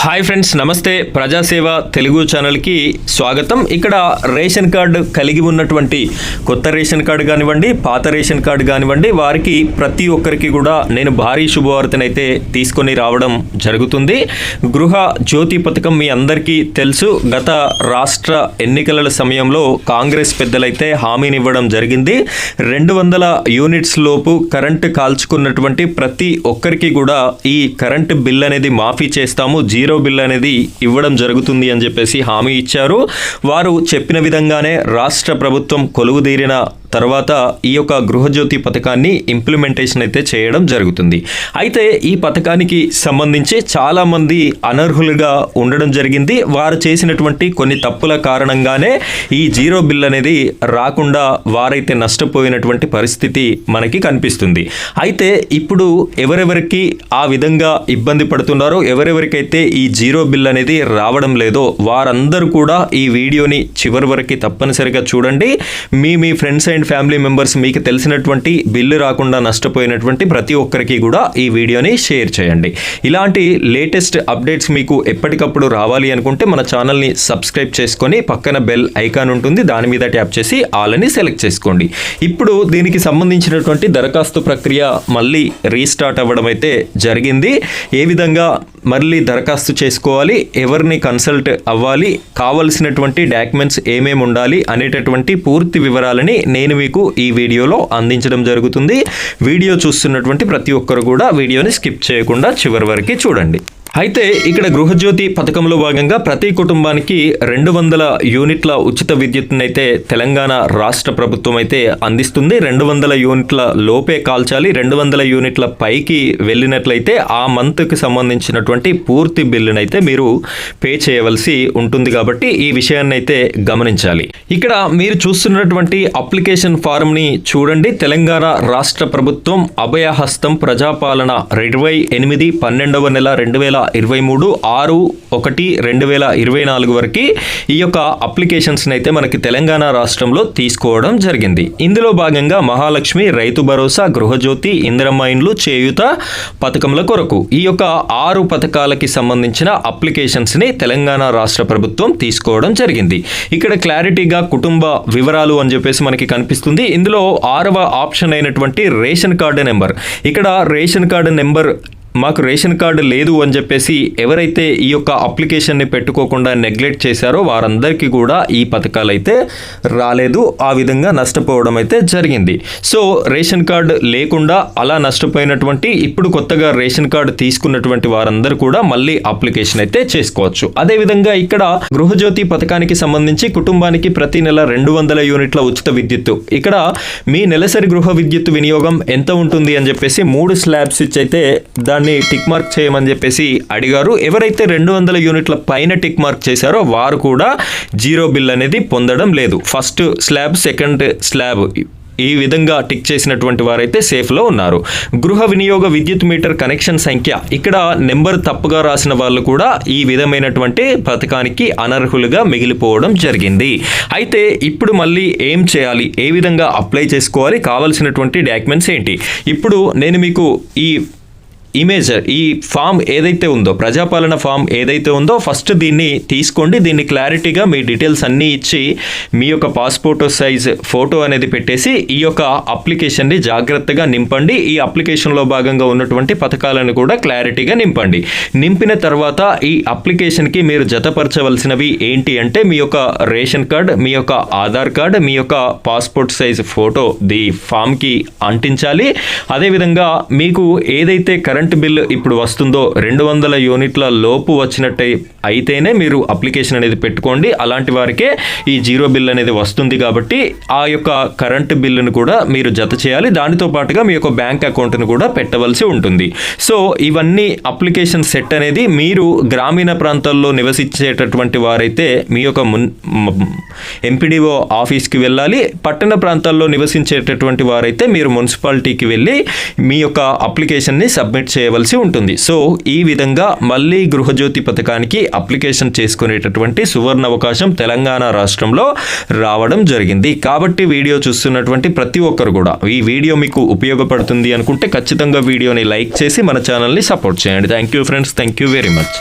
Hi friends, నమస్తే. ప్రజాసేవ తెలుగు ఛానల్కి స్వాగతం. ఇక్కడ రేషన్ కార్డు కలిగి ఉన్నటువంటి కొత్త రేషన్ కార్డు కానివ్వండి, పాత రేషన్ కార్డు కానివ్వండి, వారికి ప్రతి ఒక్కరికి కూడా నేను భారీ శుభవార్తనైతే తీసుకొని రావడం జరుగుతుంది. గృహ జ్యోతి పథకం మీ అందరికీ తెలుసు. గత రాష్ట్ర ఎన్నికల సమయంలో కాంగ్రెస్ పెద్దలైతే హామీనివ్వడం జరిగింది. 200 యూనిట్స్ లోపు కరెంటు కాల్చుకున్నటువంటి ప్రతి ఒక్కరికి కూడా ఈ కరెంటు బిల్ అనేది మాఫీ చేస్తాము, జీరో బిల్ అనేది ఇవ్వడం జరుగుతుంది అని చెప్పేసి హామీ ఇచ్చారు. వారు చెప్పిన విధంగానే రాష్ట్ర ప్రభుత్వం కొలువుదీరిన తర్వాత ఈ యొక్క గృహజ్యోతి పథకాన్ని ఇంప్లిమెంటేషన్ అయితే చేయడం జరుగుతుంది. అయితే ఈ పథకానికి సంబంధించి చాలామంది అనర్హులుగా ఉండడం జరిగింది. వారు చేసినటువంటి కొన్ని తప్పుల కారణంగానే ఈ జీరో బిల్ అనేది రాకుండా వారైతే నష్టపోయినటువంటి పరిస్థితి మనకి కనిపిస్తుంది. అయితే ఇప్పుడు ఎవరెవరికి ఆ విధంగా ఇబ్బంది పడుతున్నారో, ఎవరెవరికైతే ఈ జీరో బిల్ అనేది రావడం లేదో వారందరూ కూడా ఈ వీడియోని చివరి వరకు తప్పనిసరిగా చూడండి. మీ ఫ్రెండ్స్ అండ్ ఫ్యామిలీ మెంబర్స్, మీకు తెలిసినటువంటి బిల్లు రాకుండా నష్టపోయినటువంటి ప్రతి ఒక్కరికి కూడా ఈ వీడియోని షేర్ చేయండి. ఇలాంటి లేటెస్ట్ అప్డేట్స్ మీకు ఎప్పటికప్పుడు రావాలి అనుకుంటే మన ఛానల్ని సబ్స్క్రైబ్ చేసుకొని పక్కన బెల్ ఐకాన్ ఉంటుంది, దాని మీద ట్యాప్ చేసి ఆల్ అని సెలెక్ట్ చేసుకోండి. ఇప్పుడు దీనికి సంబంధించినటువంటి దరఖాస్తు ప్రక్రియ మళ్ళీ రీస్టార్ట్ అవ్వడం అయితే జరిగింది. ఏ విధంగా మళ్ళీ దరఖాస్తు చేసుకోవాలి, ఎవరిని కన్సల్ట్ అవ్వాలి, కావలసినటువంటి డాక్యుమెంట్స్ ఏమేమి ఉండాలి అనేటటువంటి పూర్తి వివరాలని నేను మీకు ఈ వీడియోలో అందించడం జరుగుతుంది. వీడియో చూస్తున్నటువంటి ప్రతి ఒక్కరు కూడా వీడియోని స్కిప్ చేయకుండా చివరి వరకు చూడండి. అయితే ఇక్కడ గృహజ్యోతి పథకంలో భాగంగా ప్రతి కుటుంబానికి 200 యూనిట్ల ఉచిత విద్యుత్తును అయితే తెలంగాణ రాష్ట్ర ప్రభుత్వం అయితే అందిస్తుంది. 200 యూనిట్ల లోపే కాల్చాలి. 200 యూనిట్ల పైకి వెళ్ళినట్లయితే ఆ మంత్కి సంబంధించినటువంటి పూర్తి బిల్లును అయితే మీరు పే చేయవలసి ఉంటుంది. కాబట్టి ఈ విషయాన్ని అయితే గమనించాలి. ఇక్కడ మీరు చూస్తున్నటువంటి అప్లికేషన్ ఫారంని చూడండి. తెలంగాణ రాష్ట్ర ప్రభుత్వం అభయహస్తం ప్రజాపాలన 28/12/2023 6/1/2024 వరకు ఈ యొక్క అప్లికేషన్స్ని అయితే మనకి తెలంగాణ రాష్ట్రంలో తీసుకోవడం జరిగింది. ఇందులో భాగంగా మహాలక్ష్మి, రైతు భరోసా, గృహజ్యోతి, ఇందిరమ్మ ఇండ్లు, చేయూత పథకంల కొరకు ఈ యొక్క 6 పథకాలకి సంబంధించిన అప్లికేషన్స్ని తెలంగాణ రాష్ట్ర ప్రభుత్వం తీసుకోవడం జరిగింది. ఇక్కడ క్లారిటీగా కుటుంబ వివరాలు అని చెప్పేసి మనకి కనిపిస్తుంది. ఇందులో 6వ ఆప్షన్ అయినటువంటి రేషన్ కార్డు నెంబర్, ఇక్కడ రేషన్ కార్డు నెంబర్ మాకు రేషన్ కార్డు లేదు అని చెప్పేసి ఎవరైతే ఈ యొక్క అప్లికేషన్ని పెట్టుకోకుండా నెగ్లెక్ట్ చేశారో వారందరికీ కూడా ఈ పథకాలు అయితే రాలేదు. ఆ విధంగా నష్టపోవడం అయితే జరిగింది. సో రేషన్ కార్డు లేకుండా అలా నష్టపోయినటువంటి, ఇప్పుడు కొత్తగా రేషన్ కార్డు తీసుకున్నటువంటి వారందరూ కూడా మళ్ళీ అప్లికేషన్ అయితే చేసుకోవచ్చు. అదేవిధంగా ఇక్కడ గృహజ్యోతి పథకానికి సంబంధించి కుటుంబానికి ప్రతి నెల 200 యూనిట్ల ఉచిత విద్యుత్తు, ఇక్కడ మీ నెలసరి గృహ విద్యుత్ వినియోగం ఎంత ఉంటుంది అని చెప్పేసి 3 స్లాబ్స్ ఇచ్చి అయితే దాన్ని టిక్ మార్క్ చేయమని చెప్పేసి అడిగారు. ఎవరైతే 200 యూనిట్ల పైన టిక్ మార్క్ చేశారో వారు కూడా జీరో బిల్ అనేది పొందడం లేదు. ఫస్ట్ స్లాబ్, సెకండ్ స్లాబ్ ఈ విధంగా టిక్ చేసినటువంటి వారైతే సేఫ్లో ఉన్నారు. గృహ వినియోగ విద్యుత్ మీటర్ కనెక్షన్ సంఖ్య, ఇక్కడ నెంబర్ తప్పుగా రాసిన వాళ్ళు కూడా ఈ విధమైనటువంటి పథకానికి అనర్హులుగా మిగిలిపోవడం జరిగింది. అయితే ఇప్పుడు మళ్ళీ ఏం చేయాలి, ఏ విధంగా అప్లై చేసుకోవాలి, కావాల్సినటువంటి డాక్యుమెంట్స్ ఏంటి, ఇప్పుడు నేను మీకు ఈ ఫామ్ ఏదైతే ఉందో, ప్రజాపాలన ఫామ్ ఏదైతే ఉందో ఫస్ట్ దీన్ని తీసుకోండి. దీన్ని క్లారిటీగా మీ డీటెయిల్స్ అన్నీ ఇచ్చి మీ యొక్క పాస్పోర్ట్ సైజ్ ఫోటో అనేది పెట్టేసి ఈ యొక్క అప్లికేషన్ని జాగ్రత్తగా నింపండి. ఈ అప్లికేషన్లో భాగంగా ఉన్నటువంటి పథకాలను కూడా క్లారిటీగా నింపండి. నింపిన తర్వాత ఈ అప్లికేషన్కి మీరు జతపరచవలసినవి ఏంటి అంటే మీ యొక్క రేషన్ కార్డ్, మీ యొక్క ఆధార్ కార్డ్, మీ యొక్క పాస్పోర్ట్ సైజ్ ఫోటో ది ఫామ్కి అంటించాలి. అదేవిధంగా మీకు ఏదైతే కరెంట్ బిల్లు ఇప్పుడు వస్తుందో 200 యూనిట్ల లోపు వచ్చినట్టు అయితేనే మీరు అప్లికేషన్ అనేది పెట్టుకోండి. అలాంటి వారికే ఈ జీరో బిల్ అనేది వస్తుంది. కాబట్టి ఆ యొక్క కరెంటు బిల్లును కూడా మీరు జత చేయాలి. దానితో పాటుగా మీ యొక్క బ్యాంక్ అకౌంట్ను కూడా పెట్టవలసి ఉంటుంది. సో ఇవన్నీ అప్లికేషన్ సెట్ అనేది మీరు గ్రామీణ ప్రాంతాల్లో నివసించేటటువంటి వారైతే మీ యొక్క ఎంపీడీఓ ఆఫీస్కి వెళ్ళాలి. పట్టణ ప్రాంతాల్లో నివసించేటటువంటి వారైతే మీరు మున్సిపాలిటీకి వెళ్ళి మీ యొక్క అప్లికేషన్ని సబ్మిట్ చేయవలసి ఉంటుంది. సో ఈ విధంగా మళ్ళీ గృహజ్యోతి పథకానికి అప్లికేషన్ చేసుకునేటటువంటి సువర్ణ అవకాశం తెలంగాణ రాష్ట్రంలో రావడం జరిగింది. కాబట్టి వీడియో చూస్తున్నటువంటి ప్రతి ఒక్కరు కూడా ఈ వీడియో మీకు ఉపయోగపడుతుంది అనుకుంటే ఖచ్చితంగా వీడియోని లైక్ చేసి మన ఛానల్ని సపోర్ట్ చేయండి. Thank you friends, thank you very much.